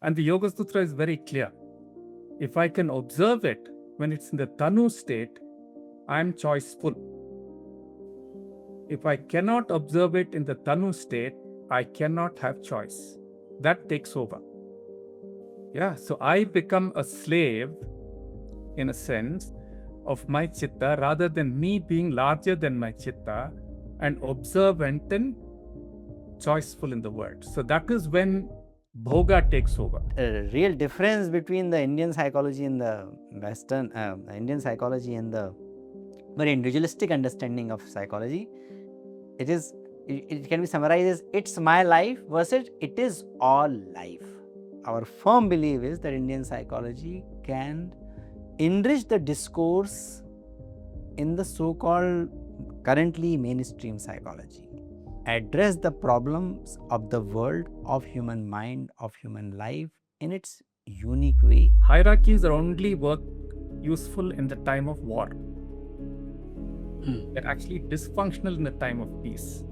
And the Yoga Sutra is very clear. If I can observe it when it's in the Tanu state, I'm choiceful. If I cannot observe it in the Tanu state, I cannot have choice. That takes over. Yeah, so I become a slave, in a sense, of my Chitta rather than me being larger than my Chitta and observant and choiceful in the world. So that is when Bhoga takes over. A real difference between the Indian psychology and the Western, Indian psychology and the very individualistic understanding of psychology. It can be summarized as it's my life versus it is all life. Our firm belief is that Indian psychology can enrich the discourse in the so-called currently mainstream psychology, address the problems of the world, of human mind, of human life in its unique way. Hierarchies are only useful in the time of war. They're actually dysfunctional in the time of peace.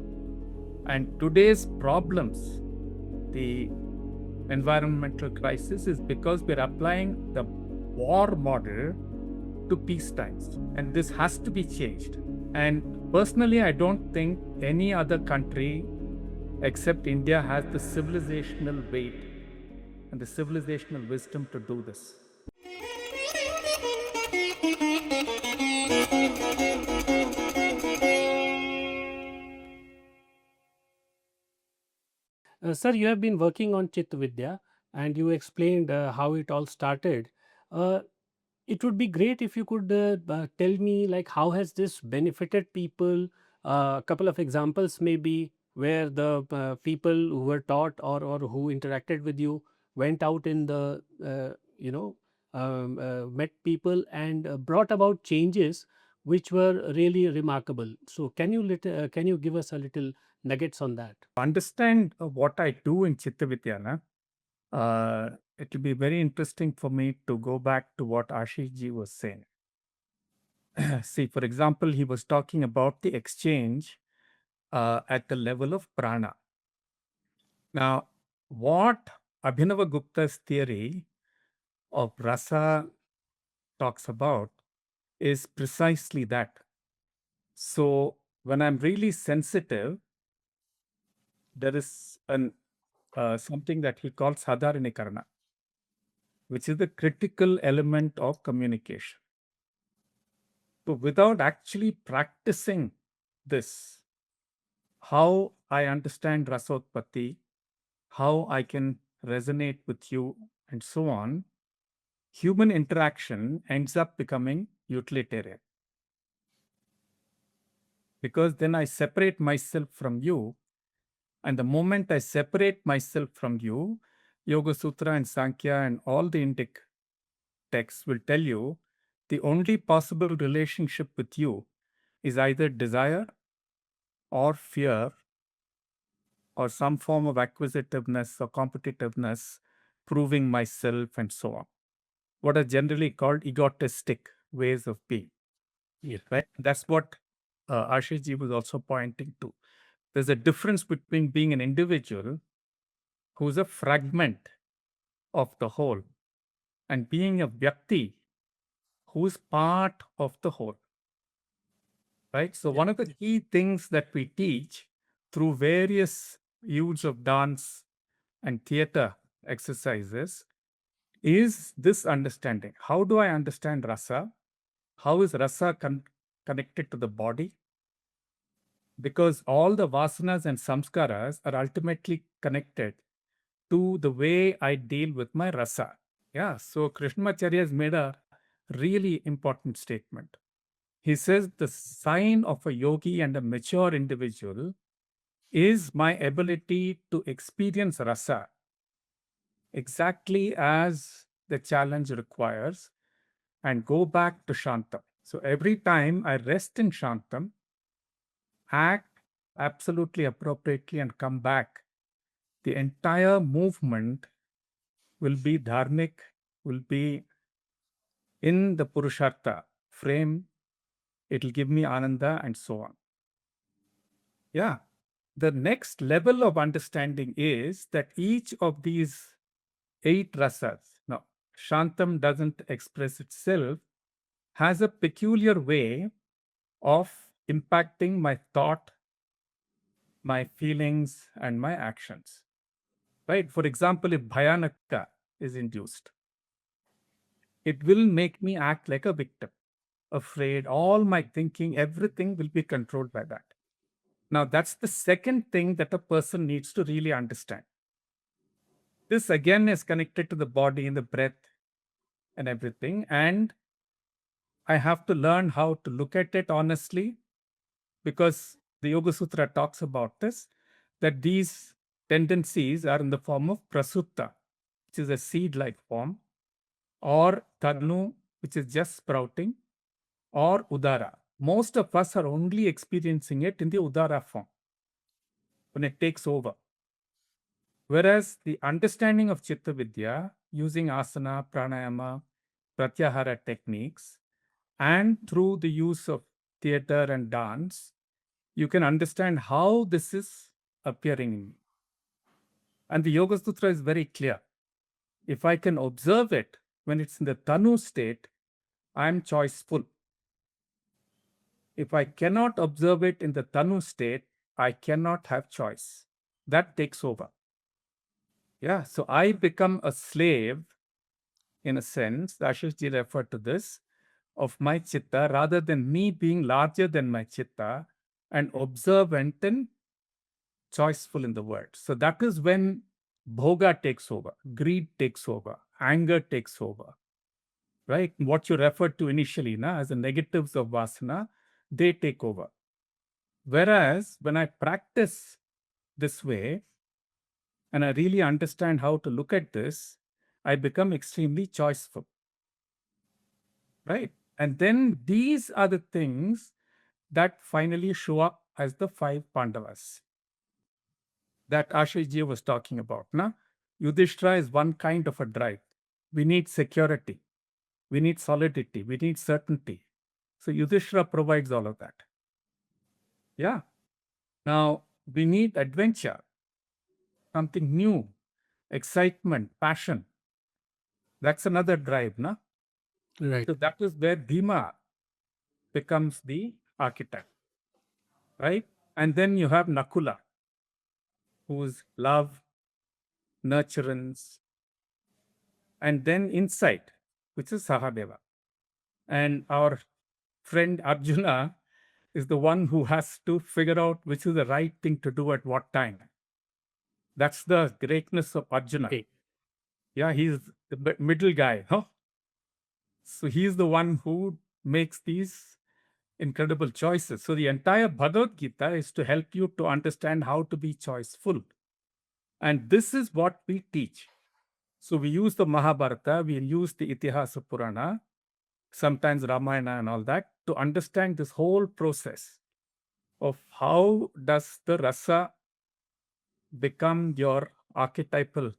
And today's problems, the environmental crisis, is because we're applying the war model to peace times. And this has to be changed. And personally, I don't think any other country except India has the civilizational weight and the civilizational wisdom to do this. Sir, you have been working on Chitta Vidya and you explained how it all started. Uh, it would be great if you could tell me like how has this benefited people. A couple of examples maybe where the people who were taught or who interacted with you went out in the met people and brought about changes which were really remarkable. So can you give us a little nuggets on that? Understand what I do in Chitta Vidya, na? It will be very interesting for me to go back to what Ashish ji was saying. See, for example, he was talking about the exchange at the level of prana. Now, what Abhinava Gupta's theory of rasa talks about is precisely that. So, when I'm really sensitive, there is something that he calls Sadarinikarana, which is the critical element of communication. So, without actually practicing this, how I understand Rasotpatti, how I can resonate with you, and so on, human interaction ends up becoming utilitarian. Because then I separate myself from you. And the moment I separate myself from you, Yoga Sutra and Sankhya and all the Indic texts will tell you the only possible relationship with you is either desire or fear or some form of acquisitiveness or competitiveness, proving myself, and so on. What are generally called egotistic ways of being. Yes. Right? That's what Ashish ji was also pointing to. There's a difference between being an individual who's a fragment of the whole and being a Vyakti who's part of the whole. Right? So, one of the key things that we teach through various use of dance and theater exercises is this understanding. How do I understand rasa? How is rasa connected to the body? Because all the vasanas and samskaras are ultimately connected to the way I deal with my rasa. Yeah, so Krishnamacharya has made a really important statement. He says the sign of a yogi and a mature individual is my ability to experience rasa exactly as the challenge requires and go back to Shantam. So every time I rest in Shantam, act absolutely appropriately, and come back, the entire movement will be Dharmic, will be in the Purushartha frame. It'll give me Ananda and so on. Yeah. The next level of understanding is that each of these 8 rasas. Now, Shantam doesn't express itself, has a peculiar way of impacting my thought, my feelings, and my actions. Right? For example, if Bhayanaka is induced, it will make me act like a victim, afraid. All my thinking, everything will be controlled by that. Now, that's the second thing that a person needs to really understand. This again is connected to the body and the breath and everything. And I have to learn how to look at it honestly, because the Yoga Sutra talks about this, that these tendencies are in the form of prasutta, which is a seed like form, or Tanu, which is just sprouting, or Udara. Most of us are only experiencing it in the Udara form when it takes over. Whereas the understanding of Chitta Vidya using asana, pranayama, pratyahara techniques, and through the use of theater and dance, you can understand how this is appearing in me. And the Yoga Sutra is very clear. If I can observe it when it's in the Tanu state, I'm choiceful. If I cannot observe it in the Tanu state, I cannot have choice. That takes over. Yeah, so I become a slave, in a sense, Ashish ji referred to this, of my chitta rather than me being larger than my chitta and observant and choiceful in the world. So that is when bhoga takes over, greed takes over, anger takes over, right? What you referred to initially as the negatives of vasana, they take over. Whereas when I practice this way and I really understand how to look at this, I become extremely choiceful, right? And then these are the things that finally show up as the 5 Pandavas that Ashish ji was talking about. Na? Yudhishthira is one kind of a drive. We need security, we need solidity, we need certainty. So Yudhishthira provides all of that. Yeah. Now we need adventure, something new, excitement, passion. That's another drive, na? Right. So that is where Bhima becomes the architect, right? And then you have Nakula, who's love, nurturance, and then insight, which is Sahadeva. And our friend Arjuna is the one who has to figure out which is the right thing to do at what time. That's the greatness of Arjuna. Okay. Yeah, he's the middle guy. Huh? So he's the one who makes these incredible choices. So the entire Bhagavad Gita is to help you to understand how to be choiceful. And this is what we teach. So we use the Mahabharata, we use the Itihasa Purana, sometimes Ramayana and all that, to understand this whole process of how does the rasa become your archetypal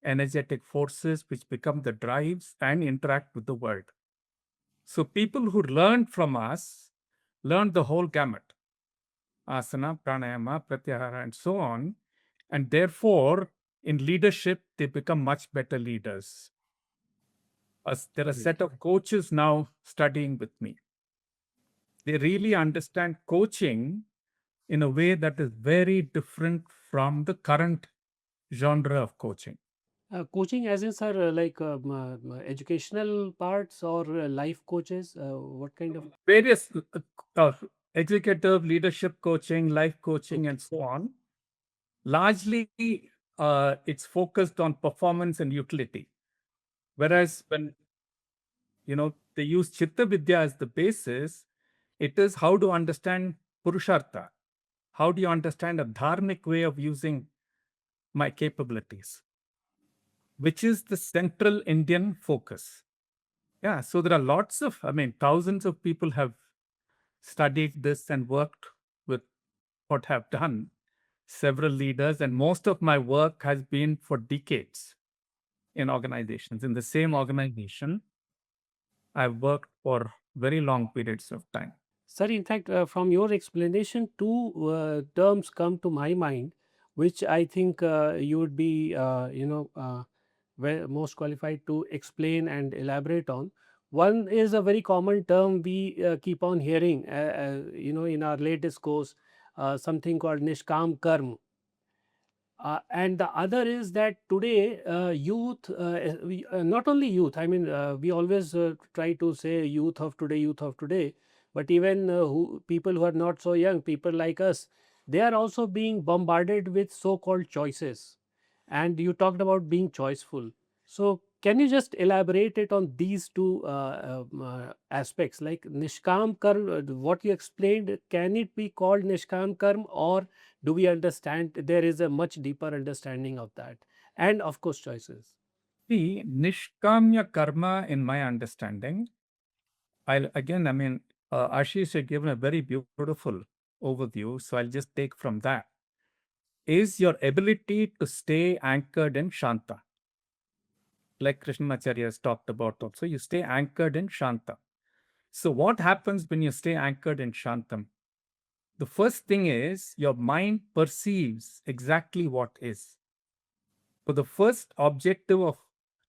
energetic forces which become the drives and interact with the world. So people who learned from us learned the whole gamut, asana, pranayama, pratyahara, and so on. And therefore, in leadership, they become much better leaders. There are a set of coaches now studying with me. They really understand coaching in a way that is very different from the current genre of coaching. Coaching, as in, sir, like educational parts or life coaches? What kind of? Various executive leadership coaching, life coaching, and so on. Largely, it's focused on performance and utility. Whereas when they use Chitta Vidya as the basis, it is how to understand Purushartha. How do you understand a Dharmic way of using my capabilities, which is the central Indian focus. Yeah, so there are thousands of people have studied this and worked with what have done, several leaders, and most of my work has been for decades in organizations. In the same organization, I've worked for very long periods of time. Sir, in fact, from your explanation, two terms come to my mind, which I think you would be, most qualified to explain and elaborate on. One is a very common term we keep on hearing, in our late discourse, something called Nishkam Karma. And the other is that today, youth, not only youth, I mean, we always try to say youth of today, but even people who are not so young, people like us, they are also being bombarded with so called choices. And you talked about being choiceful. So, can you just elaborate it on these two aspects, like Nishkam Karm, what you explained, can it be called Nishkam Karm, or do we understand there is a much deeper understanding of that? And of course, choices. See, Nishkamya karma, in my understanding, I mean, Ashish had given a very beautiful overview, so I'll just take from that. Is your ability to stay anchored in Shanta. Like Krishnamacharya has talked about also, you stay anchored in Shanta. So, what happens when you stay anchored in Shantam? The first thing is your mind perceives exactly what is. So, the first objective of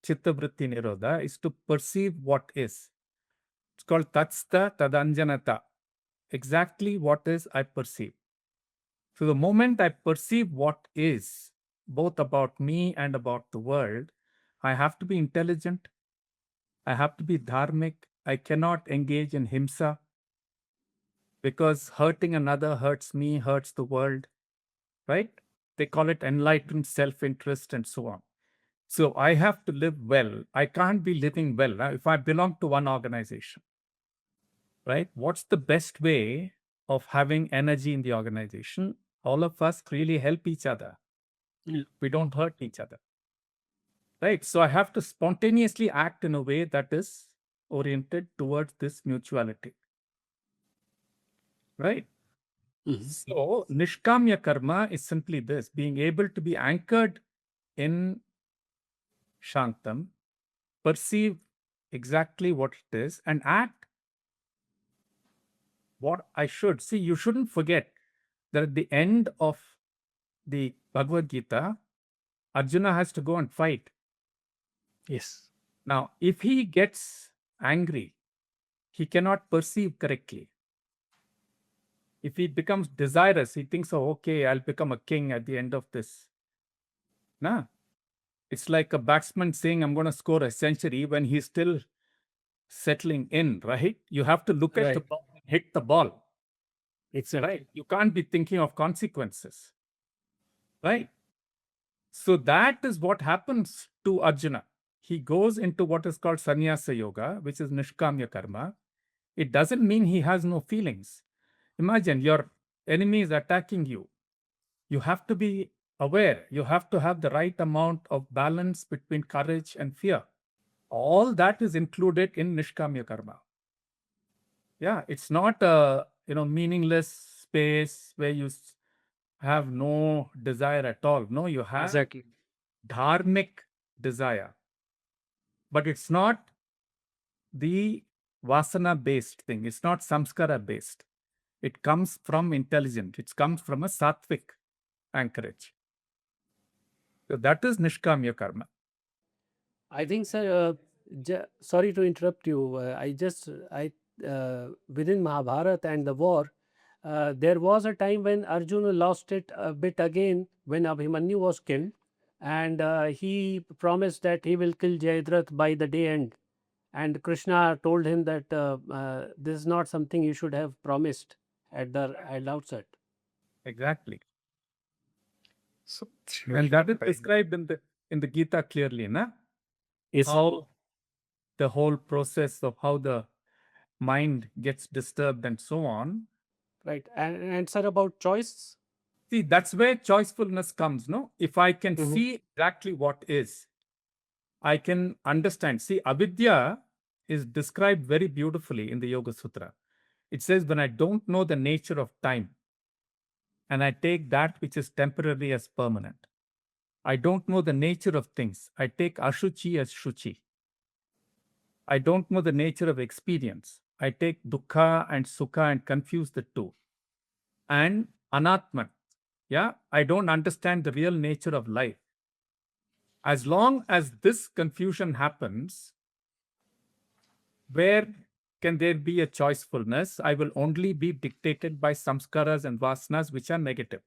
Chitta Vritti Nirodha is to perceive what is. It's called Tatsta Tadanjanata. Exactly what is, I perceive. So, the moment I perceive what is, both about me and about the world, I have to be intelligent. I have to be dharmic. I cannot engage in himsa because hurting another hurts me, hurts the world, right? They call it enlightened self interest and so on. So I have to live well. I can't be living well if I belong to one organization, right? What's the best way of having energy in the organization? All of us really help each other. We don't hurt each other, right? So I have to spontaneously act in a way that is oriented towards this mutuality, right? So, Nishkamya karma is simply this being able to be anchored in Shantam, perceive exactly what it is, and act what I should. See, you shouldn't forget that at the end of the Bhagavad Gita, Arjuna has to go and fight. Yes. Now, if he gets angry, he cannot perceive correctly. If he becomes desirous, he thinks, oh, okay, I'll become a king at the end of this. Nah, it's like a batsman saying, I'm going to score a century when he's still settling in, right? You have to look at the Right. ball, hit the ball, Exactly. right? You can't be thinking of consequences, right? So that is what happens to Arjuna. He goes into what is called sannyasa yoga, which is nishkamya karma. It doesn't mean he has no feelings. Imagine your enemy is attacking you. You have to be aware. You have to have the right amount of balance between courage and fear. All that is included in nishkamya karma. Yeah, it's not a meaningless space where you have no desire at all. No, you have Exactly. dharmic desire, but it's not the vasana based thing. It's not samskara based. It comes from intelligence. It comes from a sattvic anchorage. So that is nishkamya karma. I think, sir, sorry to interrupt you. Within Mahabharata and the war, there was a time when Arjuna lost it a bit again when Abhimanyu was killed, and he promised that he will kill Jayadratha by the day end. And Krishna told him that this is not something you should have promised at the outset. Exactly. So And that is theory. described in the Gita clearly, na? Yes. How the whole process of how the mind gets disturbed and so on. Right. And sir, about choice. See, that's where choicefulness comes, no? If I can Mhm. see exactly what is, I can understand. See, avidya is described very beautifully in the Yoga Sutra. It says, when I don't know the nature of time and I take that which is temporary as permanent, I don't know the nature of things. I take ashuchi as shuchi. I don't know the nature of experience. I take dukkha and sukha and confuse the two. And anatman, yeah, I don't understand the real nature of life. As long as this confusion happens, where can there be a choicefulness? I will only be dictated by samskaras and vasanas, which are negative.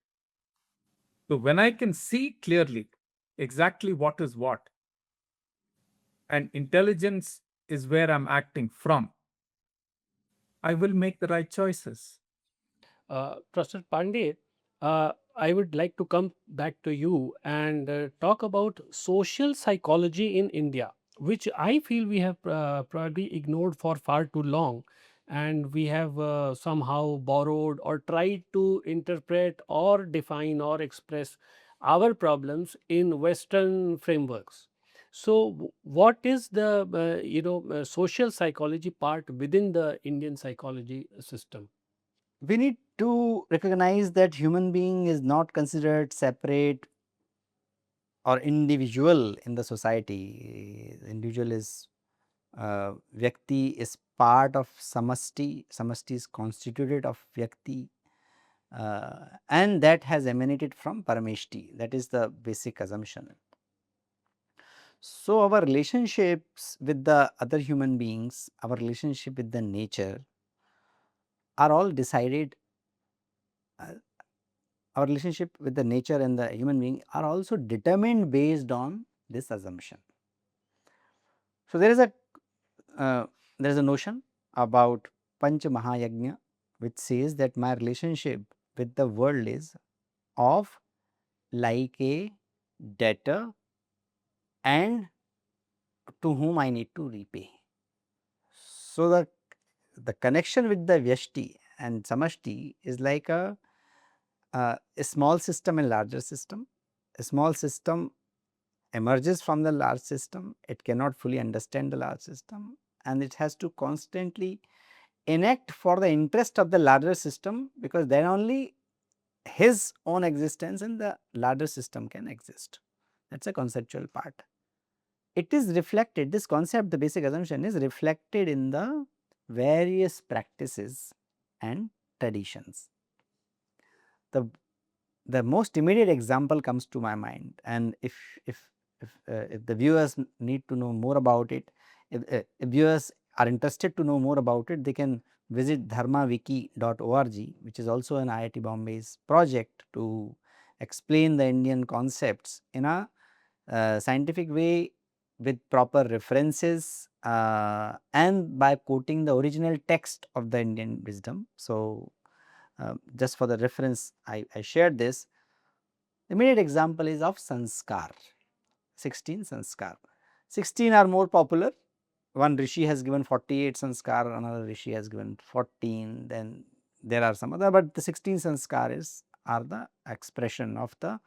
So when I can see clearly exactly what is what, and intelligence is where I'm acting from, I will make the right choices. Professor Pandey, I would like to come back to you and talk about social psychology in India, which I feel we have probably ignored for far too long. And we have somehow borrowed or tried to interpret or define or express our problems in Western frameworks. So, what is the social psychology part within the Indian psychology system? We need to recognize that human being is not considered separate or individual in the society. Individual is Vyakti is part of samasti, samasti is constituted of Vyakti, and that has emanated from Parameshti, that is the basic assumption. So, our relationships with the other human beings, our relationship with the nature are all decided, uh, our relationship with the nature and the human being are also determined based on this assumption. So, uh, there is a notion about Panchmahabhuta which says that my relationship with the world is of like a debtor and to whom I need to repay. So, the connection with the Vyashti and Samashti is like a small system and larger system. A small system emerges from the large system, it cannot fully understand the large system, and it has to constantly enact for the interest of the larger system, because then only his own existence in the larger system can exist. That is a conceptual part. It is reflected, this concept, the basic assumption is reflected in the various practices and traditions. The most immediate example comes to my mind, and if the viewers need to know more about it, if viewers are interested to know more about it, they can visit dharmawiki.org, which is also an IIT Bombay's project to explain the Indian concepts in a scientific way with proper references, and by quoting the original text of the Indian wisdom. So, just for the reference I shared this. The immediate example is of sanskar, 16 sanskar. 16 are more popular. One rishi has given 48 sanskar, another rishi has given 14, then there are some other, but the 16 sanskar are the expression of the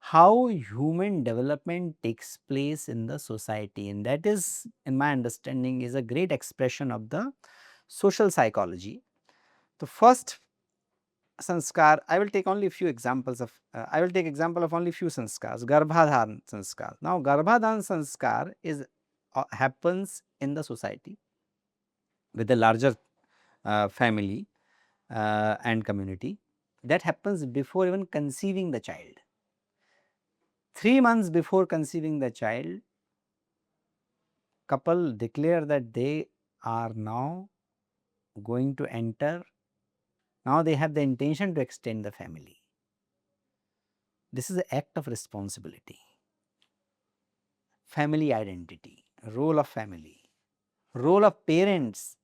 how human development takes place in the society, and that is, in my understanding, is a great expression of the social psychology. The first sanskar, I will take only a few examples of, I will take example of only few sanskars. Garbhadhan sanskar. Now, Garbhadhan sanskar is happens in the society with a larger family and community, that happens before even conceiving the child. 3 months before conceiving the child, couple declare that they are now going to enter, now they have the intention to extend the family. This is an act of responsibility. Family identity, role of family, role of parents,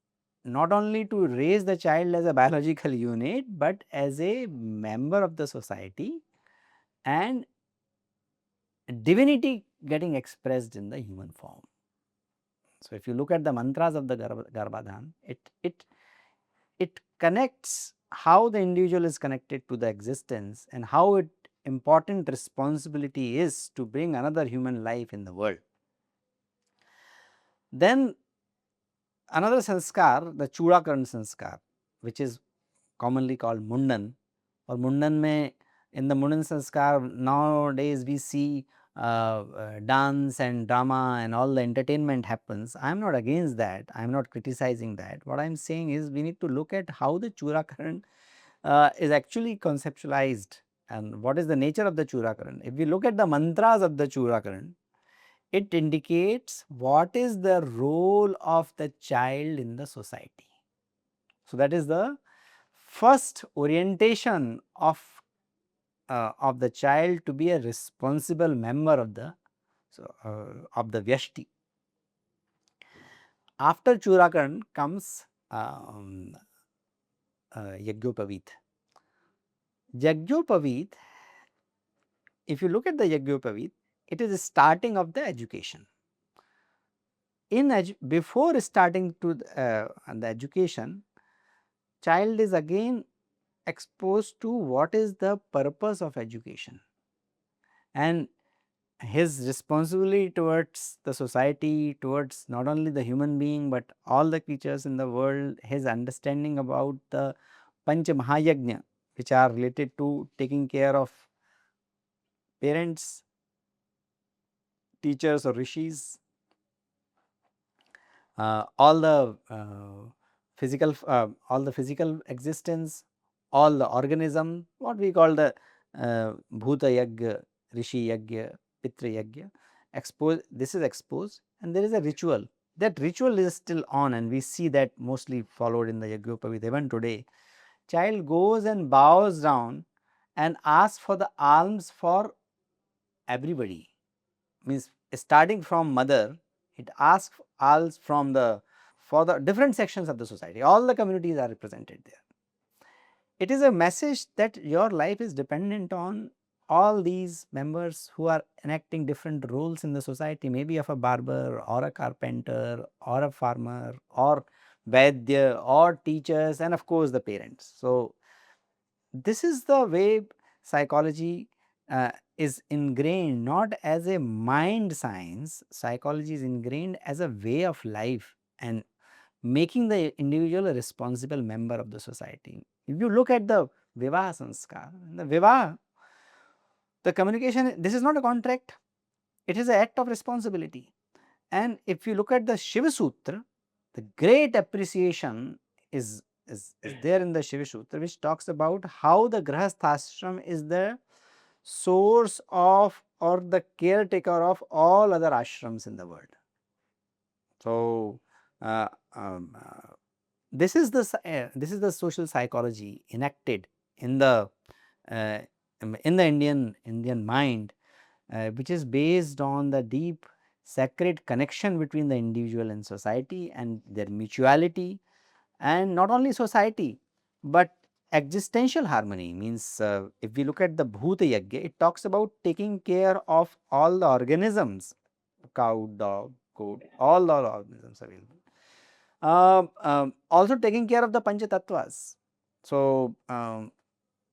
not only to raise the child as a biological unit, but as a member of the society, and divinity getting expressed in the human form. So, if you look at the mantras of the Garbhadhan, it connects how the individual is connected to the existence and how it important responsibility is to bring another human life in the world. Then another sanskar, the Chudakaran sanskar, which is commonly called Mundan, or Mundan mein, in the Mundan sanskar nowadays we see dance and drama and all the entertainment happens. I am not against that, I am not criticizing that. What I am saying is we need to look at how the Chudakaran is actually conceptualized and what is the nature of the Chudakaran. If we look at the mantras of the Chudakaran, it indicates what is the role of the child in the society. So, that is the first orientation of the child to be a responsible member of the Vyashti. After Churakarn comes Yagyopavit. Yagyopavit, if you look at the Yagyopavit, it is starting of the education. Before starting to the education, child is again exposed to what is the purpose of education and his responsibility towards the society, towards not only the human being, but all the creatures in the world, his understanding about the Panchmahabhuta, which are related to taking care of parents, teachers or rishis, all the physical existence, all the organism, what we call the Bhuta Yagya, Rishi Yagya, Pitra Yagya, this is exposed, and there is a ritual. That ritual is still on, and we see that mostly followed in the Yagyopavita even today. Child goes and bows down and asks for the alms for everybody, means starting from mother, it asks alms from for the different sections of the society, all the communities are represented there. It is a message that your life is dependent on all these members who are enacting different roles in the society, maybe of a barber or a carpenter or a farmer or Vaidya or teachers, and of course the parents. So, this is the way psychology is ingrained, not as a mind science. Psychology is ingrained as a way of life and making the individual a responsible member of the society. If you look at the Vivaha Sanskar, the Vivaha, the communication, this is not a contract, it is an act of responsibility. And if you look at the Shiva Sutra, the great appreciation is there in the Shiva Sutra, which talks about how the Grahasthashram is the source of or the caretaker of all other ashrams in the world. So, this is the social psychology enacted in the Indian mind, which is based on the deep sacred connection between the individual and society and their mutuality, and not only society but existential harmony. Means if we look at the Bhuta Yagya, it talks about taking care of all the organisms, cow, dog, goat, all the organisms available. Also taking care of the Panchatattvas. So,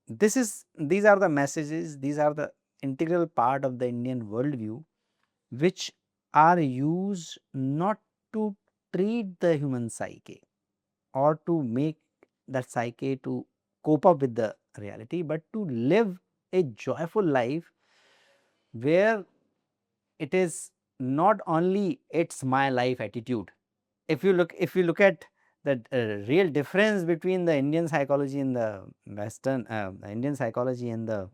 these are the messages, these are the integral part of the Indian worldview, which are used not to treat the human psyche or to make that psyche to cope up with the reality, but to live a joyful life where it is not only it's my life attitude. If you look at the real difference between the Indian psychology and the Western Indian psychology and the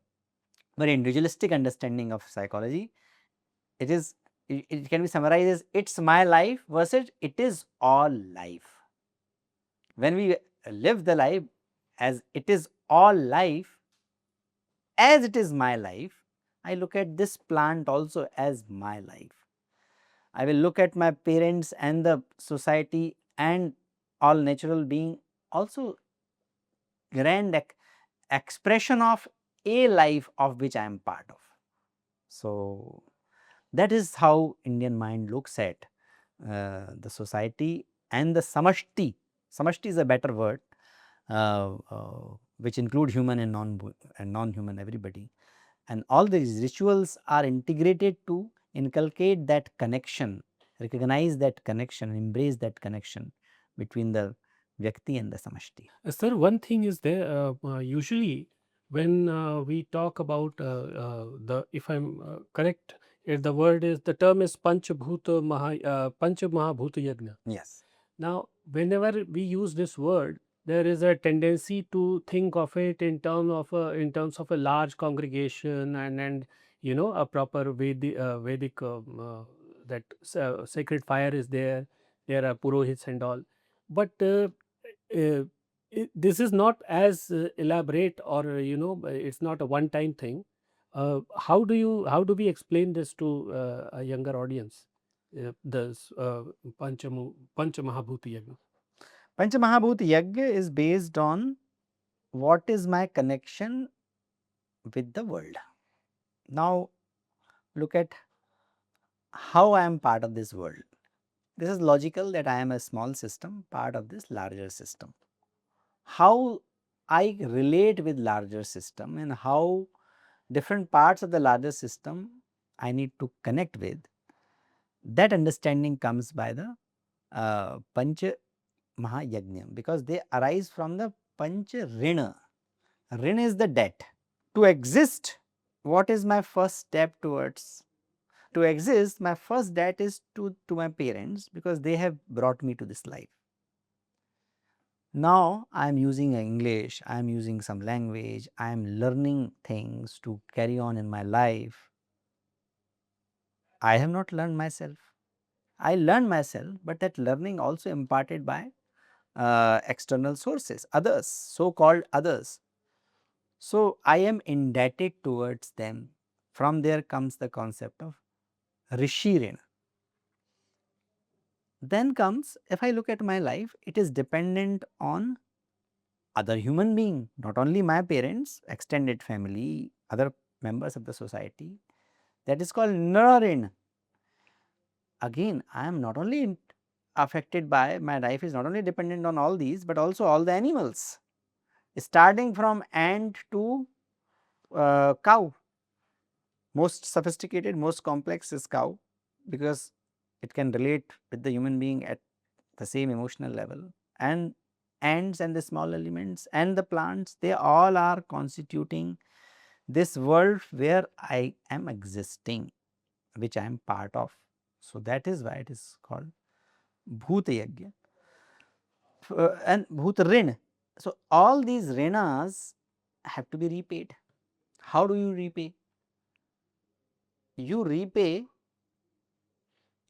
very individualistic understanding of psychology, it can be summarized as it's my life versus it is all life. When we live the life as it is all life, as it is my life, I look at this plant also as my life. I will look at my parents and the society and all natural being also grand expression of a life of which I am part of. So, that is how Indian mind looks at the society and the samashti. Samashti is a better word, which include human and non-human, everybody. And all these rituals are integrated to inculcate that connection, recognize that connection, embrace that connection between the Vyakti and the Samashti. Sir, one thing is there. Usually, when we talk about if I'm correct, the term is Panchmahabhuta Yagna. Yes. Now, whenever we use this word, there is a tendency to think of it in terms of a large congregation and a proper Vedic that sacred fire is there. There are purohits and all, but this is not as elaborate, or it's not a one time thing. How do we explain this to a younger audience? This Panchamahabhuta Yagna. Panchmahabhuta Yagna is based on what is my connection with the world. Now, look at how I am part of this world. This is logical that I am a small system, part of this larger system. How I relate with larger system and how different parts of the larger system I need to connect with, that understanding comes by the Pancha Mahayagna, because they arise from the Pancha Rina. Rin is the debt. To exist, what is my first step towards? To exist, my first debt is to my parents, because they have brought me to this life. Now, I am using English, I am using some language, I am learning things to carry on in my life. I have not learned myself. I learned myself, but that learning also imparted by external sources, others, so called others. So, I am indebted towards them. From there comes the concept of Rishi Rina. Then comes, if I look at my life, it is dependent on other human being, not only my parents, extended family, other members of the society. That is called Nararin. Again, I am not only affected by, my life is not only dependent on all these, but also all the animals, starting from ant to cow. Most sophisticated, most complex is cow, because it can relate with the human being at the same emotional level, and ants and the small elements and the plants, they all are constituting this world where I am existing, which I am part of. So, that is why it is called Bhuta Yagya and Bhuta Rin. So, all these Rinas have to be repaid. How do you repay? You repay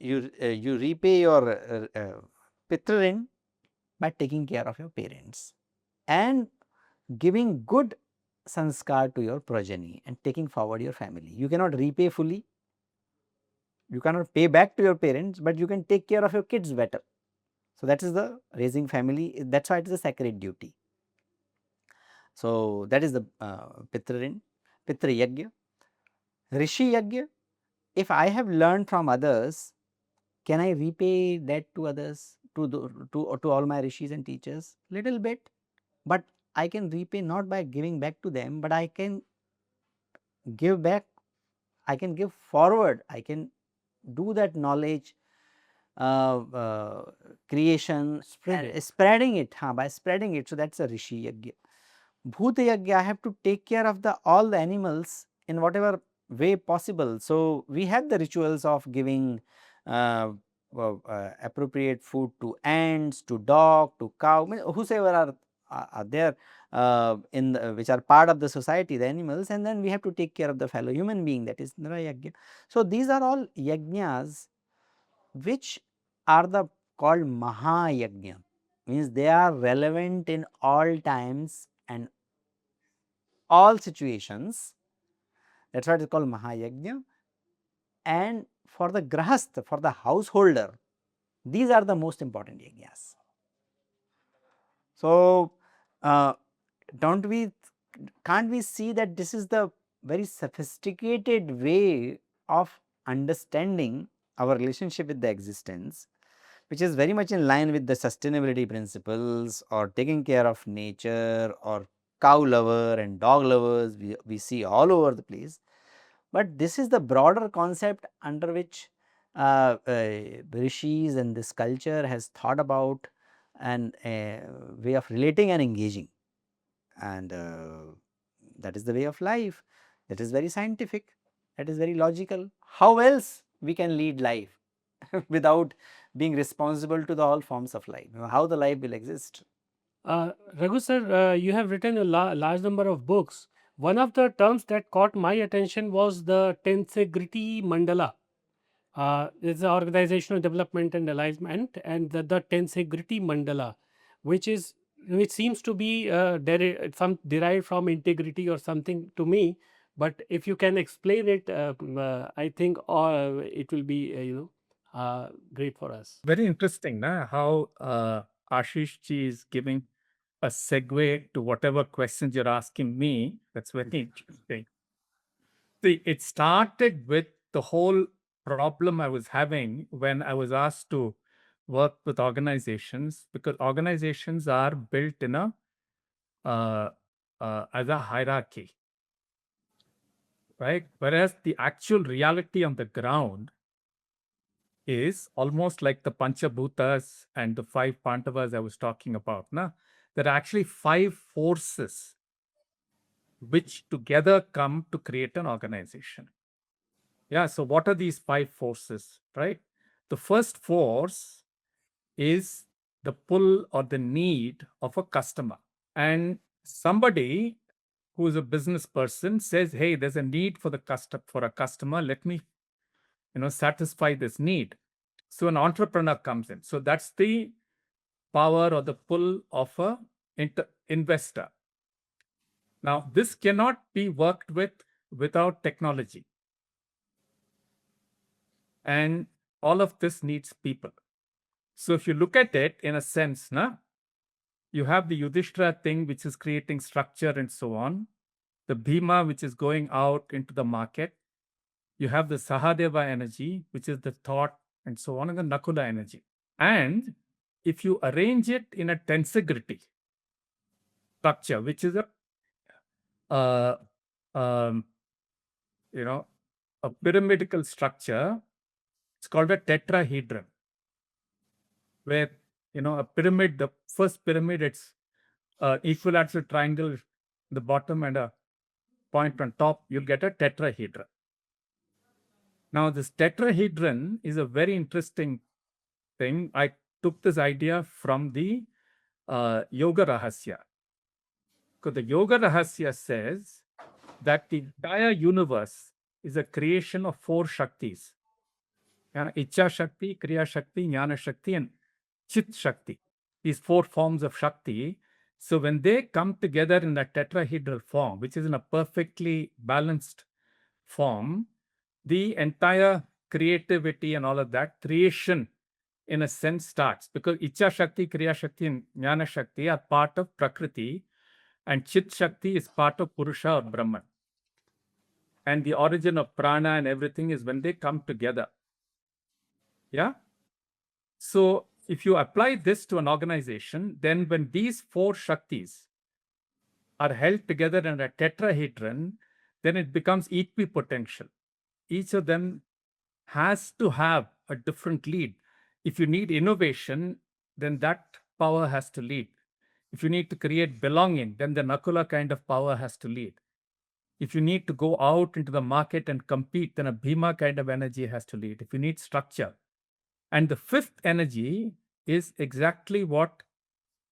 you repay your Pitrin by taking care of your parents and giving good sanskar to your progeny and taking forward your family. You cannot repay fully, you cannot pay back to your parents, but you can take care of your kids better. So, that is the raising family, that is why it is a sacred duty. So, that is the Pitrin, Pitra Yagya. Rishi Yagya, if I have learned from others, can I repay that to others, to all my rishis and teachers? Little bit, but I can repay not by giving back to them, but I can give back, I can give forward, I can do that knowledge creation, spreading it by spreading it. So, that is a Rishi Yagya. Bhuta Yagya, I have to take care of all the animals in whatever way possible. So, we have the rituals of giving appropriate food to ants, to dog, to cow, whosoever are there which are part of the society, the animals, and then we have to take care of the fellow human being, that is Nara Yagya. So, these are all yajnas which are the called Mahayagna, means they are relevant in all times and all situations. That is why it is called Mahayagna. And for the grahastha, for the householder, these are the most important yajnas. So, can't we see that this is the very sophisticated way of understanding our relationship with the existence, which is very much in line with the sustainability principles or taking care of nature, or cow lover and dog lovers we see all over the place. But this is the broader concept under which rishis and this culture has thought about and a way of relating and engaging, and that is the way of life, that is very scientific, that is very logical. How else we can lead life without being responsible to the all forms of life, how the life will exist? Raghu sir, you have written a large number of books. One of the terms that caught my attention was the Tensegrity mandala. It's the organizational development and alignment, and the Tensegrity mandala, which seems to be some derived from integrity or something to me. But if you can explain it, I think it will be great for us. Very interesting, na? How Ashish ji is giving a segue to whatever questions you're asking me. That's very interesting. See, it started with the whole problem I was having when I was asked to work with organizations, because organizations are built in a uh, as a hierarchy, right? Whereas the actual reality on the ground is almost like the Panchbhutas and the five Pandavas I was talking about. Na? There are actually five forces which together come to create an organization. Yeah, so what are these five forces, right? The first force is the pull or the need of a customer. And somebody who is a business person says, hey, there's a need for a customer. Let me, satisfy this need. So an entrepreneur comes in. So that's the power or the pull of a investor. Now, this cannot be worked with without technology. And all of this needs people. So if you look at it in a sense, you have the Yudhishthira thing, which is creating structure and so on. The Bhima, which is going out into the market. You have the Sahadeva energy, which is the thought and so on, and the Nakula energy. And if you arrange it in a tensegrity structure, which is uh, um, a pyramidal structure, it's called a tetrahedron, where, a pyramid, the first pyramid, it's equilateral triangle, the bottom and a point on top, you'll get a tetrahedron. Now, this tetrahedron is a very interesting thing. I took this idea from the Yoga Rahasya. Because the Yoga Rahasya says that the entire universe is a creation of four Shaktis. Icha Shakti, Kriya Shakti, Jnana Shakti, and Chit Shakti. These four forms of Shakti. So when they come together in a tetrahedral form, which is in a perfectly balanced form, the entire creativity and all of that, creation in a sense starts, because Icha Shakti, Kriya Shakti, and Jnana Shakti are part of Prakriti, and Chit Shakti is part of Purusha or Brahman. And the origin of prana and everything is when they come together. Yeah. So if you apply this to an organization, then when these four Shaktis are held together in a tetrahedron, then it becomes equipotential. Each of them has to have a different lead. If you need innovation, then that power has to lead. If you need to create belonging, then the Nakula kind of power has to lead. If you need to go out into the market and compete, then a Bhima kind of energy has to lead. If you need structure. And the fifth energy is exactly what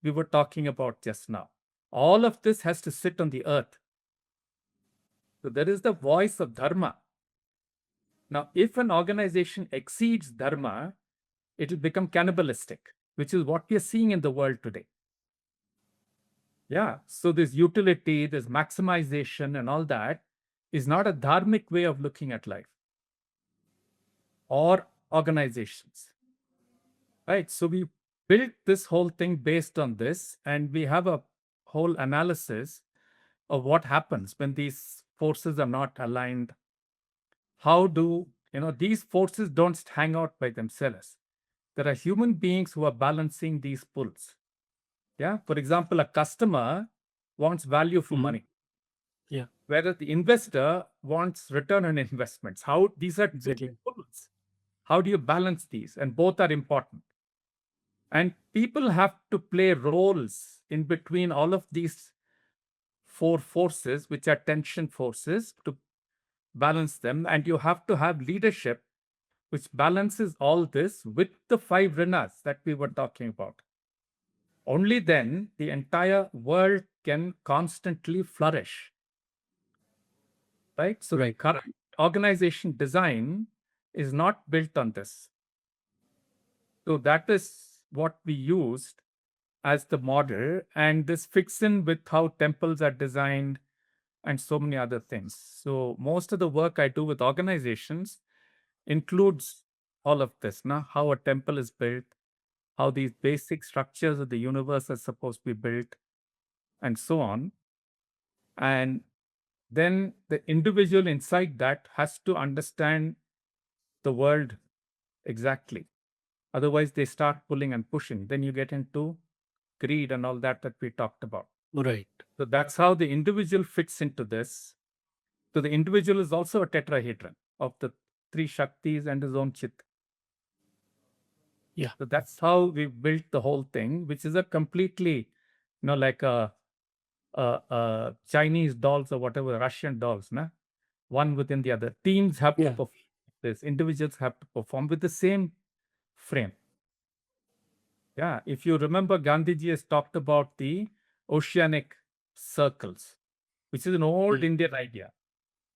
we were talking about just now. All of this has to sit on the earth. So there is the voice of Dharma. Now, if an organization exceeds Dharma, it will become cannibalistic, which is what we are seeing in the world today. Yeah. So this utility, this maximization and all that is not a dharmic way of looking at life or organizations. Right. So we built this whole thing based on this, and we have a whole analysis of what happens when these forces are not aligned. How do, these forces don't hang out by themselves. There are human beings who are balancing these pulls. Yeah. For example, a customer wants value for money. Yeah. Whereas the investor wants return on investments. How these are Exactly. pulls. How do you balance these? And both are important. And people have to play roles in between all of these four forces, which are tension forces, to balance them. And you have to have leadership which balances all this with the five rinas that we were talking about. Only then the entire world can constantly flourish. Right? So Right. current organization design is not built on this. So that is what we used as the model, and this fits in with how temples are designed and so many other things. So most of the work I do with organizations includes all of this, now how a temple is built, how these basic structures of the universe are supposed to be built, and so on. And then the individual inside that has to understand the world exactly. Otherwise, they start pulling and pushing. Then you get into greed and all that we talked about. Right. So that's how the individual fits into this. So the individual is also a tetrahedron of the three Shaktis and his own Chit. Yeah. So that's how we built the whole thing, which is a completely, like Chinese dolls or whatever, Russian dolls, na? One within the other. Teams have to Yeah. perform this, individuals have to perform with the same frame. Yeah, if you remember, Gandhiji has talked about the oceanic circles, which is an old Indian idea,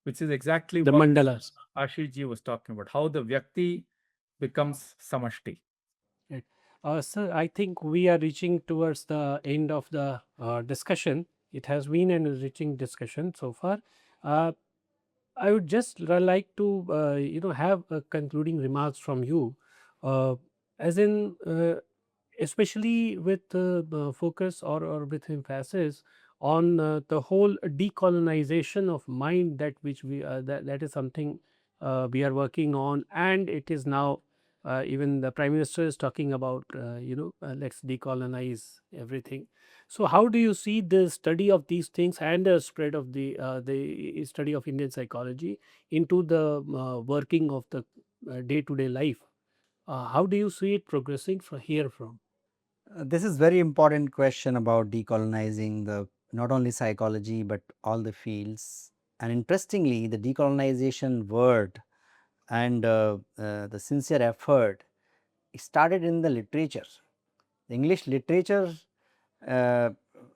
which is exactly The what mandalas. Ashish ji was talking about, how the Vyakti becomes Samashti. Right. Sir, I think we are reaching towards the end of the discussion. It has been an enriching discussion so far. Uh, I would just like to, have a concluding remarks from you, uh, as in, especially with focus or with emphasis on the whole decolonization of mind, that which we that is something we are working on, and it is now even the Prime Minister is talking about, let's decolonize everything. So, how do you see the study of these things and the spread of the study of Indian psychology into the working of the day-to-day life? How do you see it progressing from here from? This is very important question about decolonizing the not only psychology but all the fields. And interestingly, the decolonization word and the sincere effort started in the literature. The English literature, uh,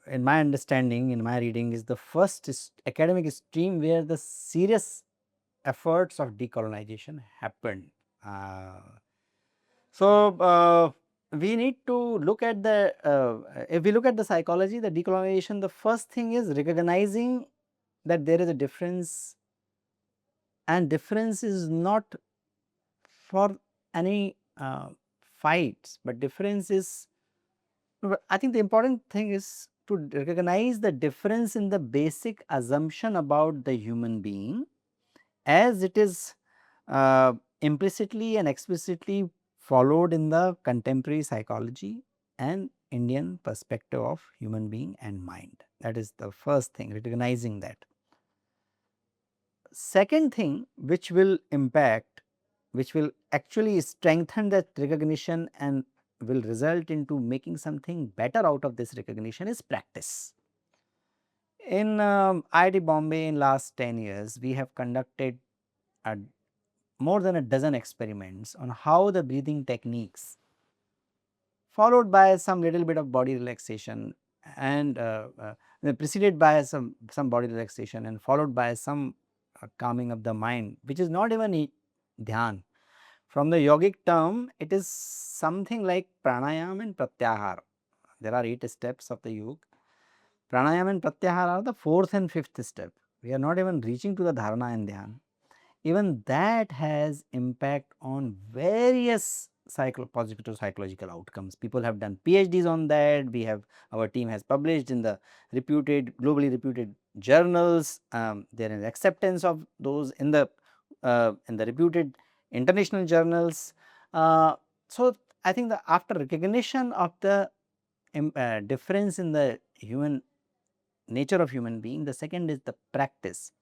in my understanding, in my reading, is the first academic stream where the serious efforts of decolonization happened. Uh, so, we need to look at the, if we look at the psychology, the decolonization, the first thing is recognizing that there is a difference, and difference is not for any fights, but difference is, I think the important thing is to recognize the difference in the basic assumption about the human being, as it is implicitly and explicitly followed in the contemporary psychology and Indian perspective of human being and mind. That is the first thing, recognizing that. Second thing which will impact, which will actually strengthen that recognition and will result into making something better out of this recognition, is practice. In IIT Bombay in last 10 years, we have conducted a more than a dozen experiments on how the breathing techniques, followed by some little bit of body relaxation and preceded by some body relaxation and followed by some calming of the mind, which is not even dhyan. From the yogic term, it is something like pranayam and pratyahar. There are 8 steps of the yoga. Pranayam and pratyahar are the 4th and 5th step. We are not even reaching to the dharana and dhyan. Even that has impact on various positive psychological outcomes. People have done PhDs on that. We have, our team has published in the reputed, globally reputed journals. There is acceptance of those in the reputed international journals. So, I think that after recognition of the difference in the human nature of human being, the second is the practice.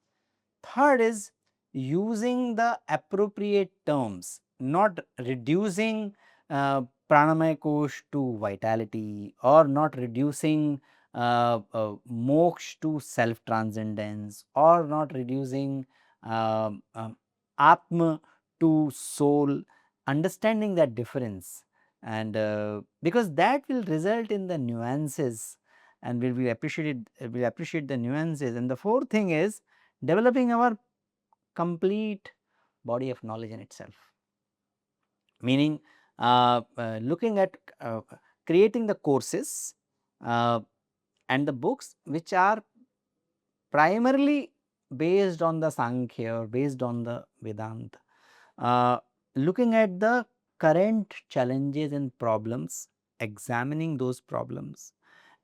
Third is using the appropriate terms, not reducing pranamaya kosh to vitality, or not reducing moksha to self transcendence, or not reducing atma to soul, understanding that difference, and because that will result in the nuances, and we will appreciate the nuances. And the fourth thing is developing our complete body of knowledge in itself. Meaning, looking at creating the courses and the books which are primarily based on the Sankhya or based on the Vedanta, looking at the current challenges and problems, examining those problems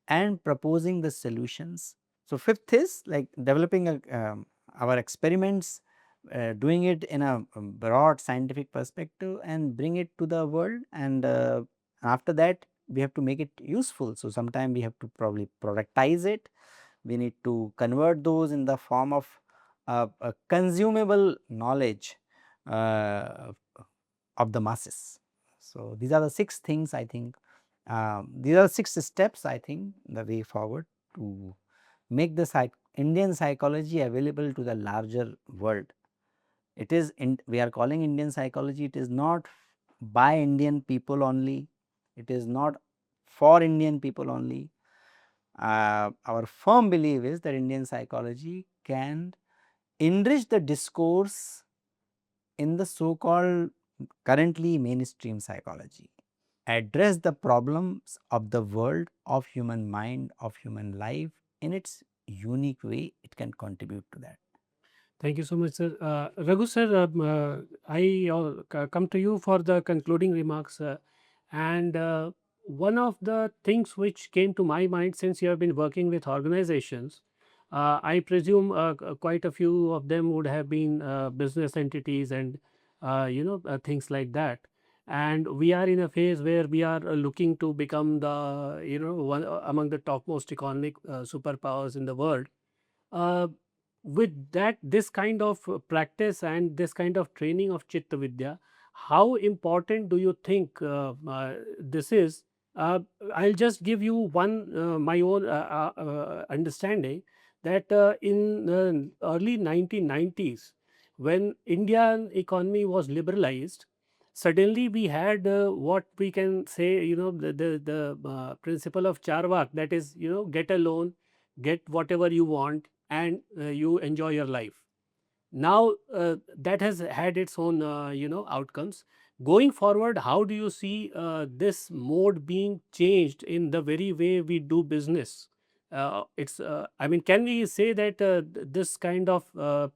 and proposing the solutions. So, fifth is like developing our experiments, doing it in a broad scientific perspective and bring it to the world, and after that we have to make it useful. So, sometime we have to probably productize it, we need to convert those in the form of a consumable knowledge of the masses. So, these are the 6 things I think, these are 6 steps I think the way forward to make the Indian psychology available to the larger world. It is we are calling Indian psychology, it is not by Indian people only, it is not for Indian people only. Our firm belief is that Indian psychology can enrich the discourse in the so called currently mainstream psychology, address the problems of the world, of human mind, of human life in its unique way. It can contribute to that. Thank you so much, sir. Raghu, sir, I come to you for the concluding remarks. And one of the things which came to my mind, since you have been working with organizations, I presume quite a few of them would have been business entities and things like that. And we are in a phase where we are looking to become the one among the topmost economic superpowers in the world. uh, with that, this kind of practice and this kind of training of Chitta Vidya, how important do you think this is? I'll just give you one my own understanding that in the early 1990s, when Indian economy was liberalized, suddenly we had what we can say, the principle of Charvak, that is, get a loan, get whatever you want, and you enjoy your life. Now that has had its own outcomes. Going forward, how do you see this mode being changed in the very way we do business? It's I mean, can we say that this kind of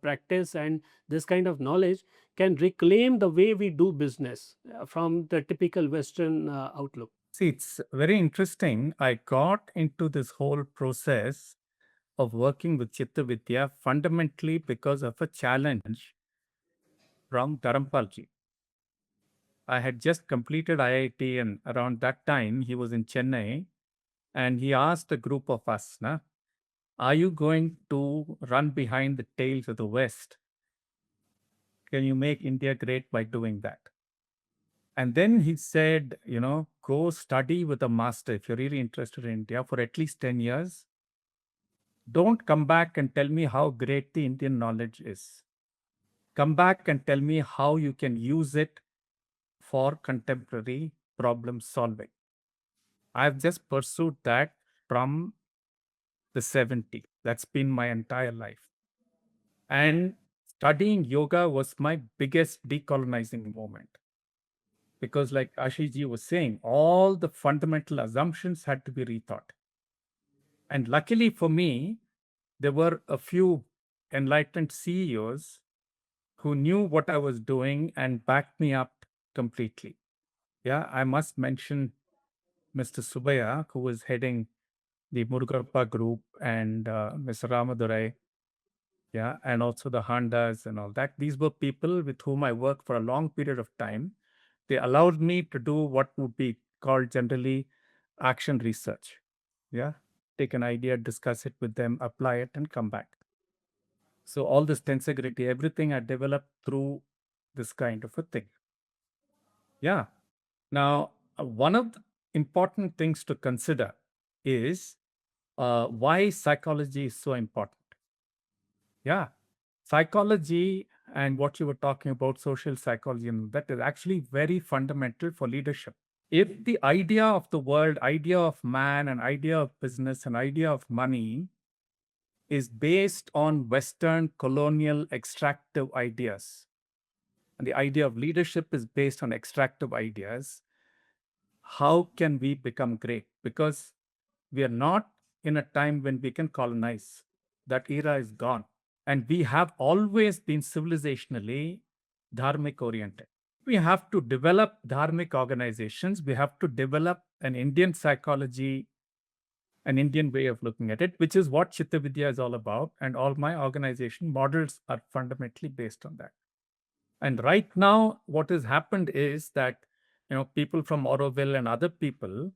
practice and this kind of knowledge can reclaim the way we do business from the typical Western outlook? See, it's very interesting. I got into this whole process of working with Chitta Vidya fundamentally because of a challenge from Dharampalji. I had just completed IIT, and around that time, he was in Chennai, and he asked a group of us, na, are you going to run behind the tails of the West? Can you make India great by doing that? And then he said, go study with a master if you're really interested in India for at least 10 years. Don't come back and tell me how great the Indian knowledge is. Come back and tell me how you can use it for contemporary problem solving. I've just pursued that from the 70s. That's been my entire life. And studying yoga was my biggest decolonizing moment. Because, like Ashish ji was saying, all the fundamental assumptions had to be rethought. And luckily for me, there were a few enlightened CEOs who knew what I was doing and backed me up completely. Yeah, I must mention Mr. Subaya, who was heading the Murugarappa group, and Mr. Ramadurai, yeah, and also the Handas and all that. These were people with whom I worked for a long period of time. They allowed me to do what would be called generally action research. Yeah, take an idea, discuss it with them, apply it, and come back. So all this tensegrity, everything I developed through this kind of a thing. Yeah. Now, one of the important things to consider is why psychology is so important. Yeah. Psychology and what you were talking about, social psychology, and that is actually very fundamental for leadership. If the idea of the world, idea of man, and idea of business, and idea of money is based on Western colonial extractive ideas, and the idea of leadership is based on extractive ideas, how can we become great? Because we are not in a time when we can colonize. That era is gone. And we have always been civilizationally dharmic oriented. We have to develop dharmic organizations. We have to develop an Indian psychology, an Indian way of looking at it, which is what Chitta Vidya is all about. And all my organization models are fundamentally based on that. And right now, what has happened is that people from Oroville and other people,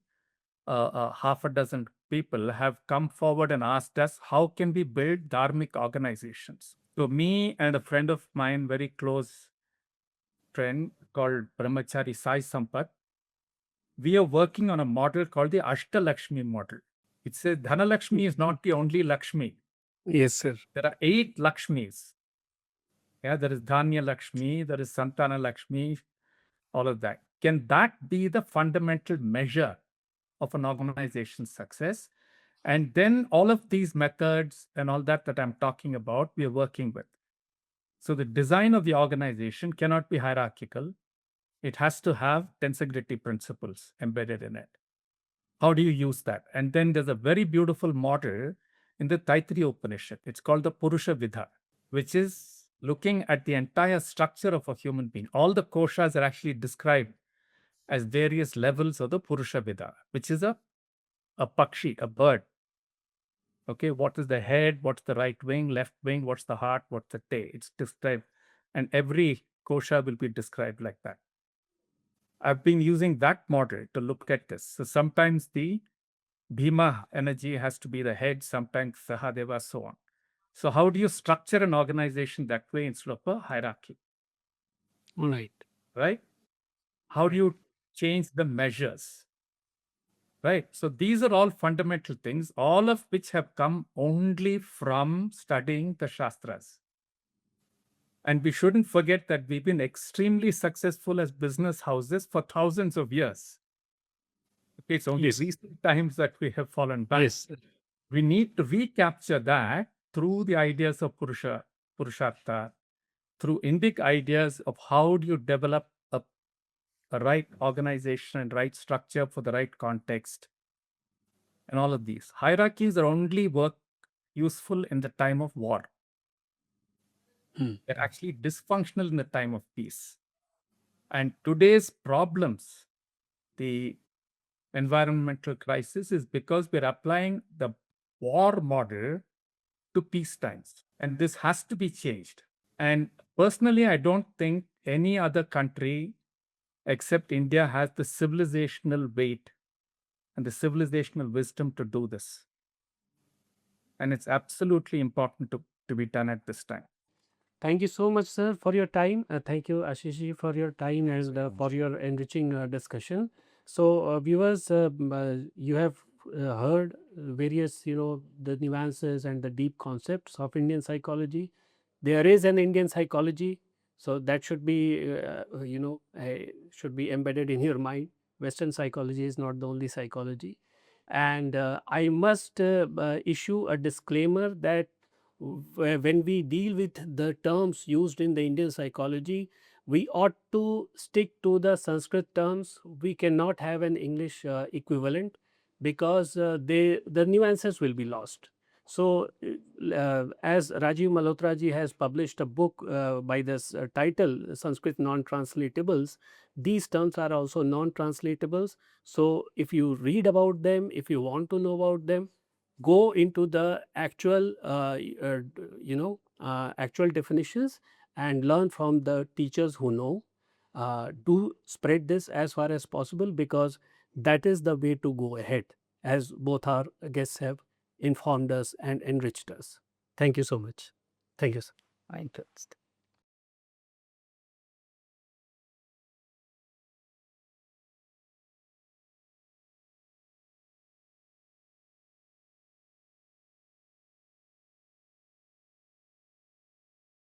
half a dozen people, have come forward and asked us, how can we build dharmic organizations? So me and a friend of mine, very close friend called Brahmachari Sai Sampat, we are working on a model called the Ashta Lakshmi model. It says Dhanalakshmi is not the only Lakshmi. Yes, sir. There are 8 Lakshmis. Yeah, there is Dhanya Lakshmi, there is Santana Lakshmi, all of that. Can that be the fundamental measure of an organization's success? And then all of these methods and all that I'm talking about, we are working with. So the design of the organization cannot be hierarchical. It has to have tensegrity principles embedded in it. How do you use that? And then there's a very beautiful model in the Taittiriya Upanishad. It's called the Purushartha, which is looking at the entire structure of a human being. All the koshas are actually described as various levels of the Purushartha, which is a pakshi, a bird. Okay, what is the head? What's the right wing, left wing? What's the heart? What's the tail? It's described, and every kosha will be described like that. I've been using that model to look at this. So sometimes the Bhima energy has to be the head, sometimes Sahadeva, so on. So how do you structure an organization that way instead of a hierarchy? All right. Right? How do you change the measures? Right. So these are all fundamental things, all of which have come only from studying the Shastras. And we shouldn't forget that we've been extremely successful as business houses for thousands of years. Okay, it's only Yes. recent times that we have fallen back. Yes. We need to recapture that through the ideas of Purushartha, through Indic ideas of how do you develop a right organization and right structure for the right context, and all of these. Hierarchies are only useful in the time of war. They're actually dysfunctional in the time of peace. And today's problems, the environmental crisis, is because we're applying the war model to peace times. And this has to be changed. And personally, I don't think any other country except India has the civilizational weight and the civilizational wisdom to do this. And it's absolutely important to be done at this time. Thank you so much, sir, for your time. Thank you, Ashish, for your time and for your enriching discussion. So, viewers, you have heard various, the nuances and the deep concepts of Indian psychology. There is an Indian psychology, so that should be, should be embedded in your mind. Western psychology is not the only psychology. And I must issue a disclaimer that when we deal with the terms used in the Indian psychology, we ought to stick to the Sanskrit terms. We cannot have an English equivalent because the nuances will be lost. So, as Rajiv Malhotra ji has published a book by this title, Sanskrit non-translatables, these terms are also non-translatables. So, if you read about them, if you want to know about them, go into the actual, actual definitions and learn from the teachers who know. Do spread this as far as possible because that is the way to go ahead, as both our guests have informed us and enriched us. Thank you so much. Thank you, sir. Interesting.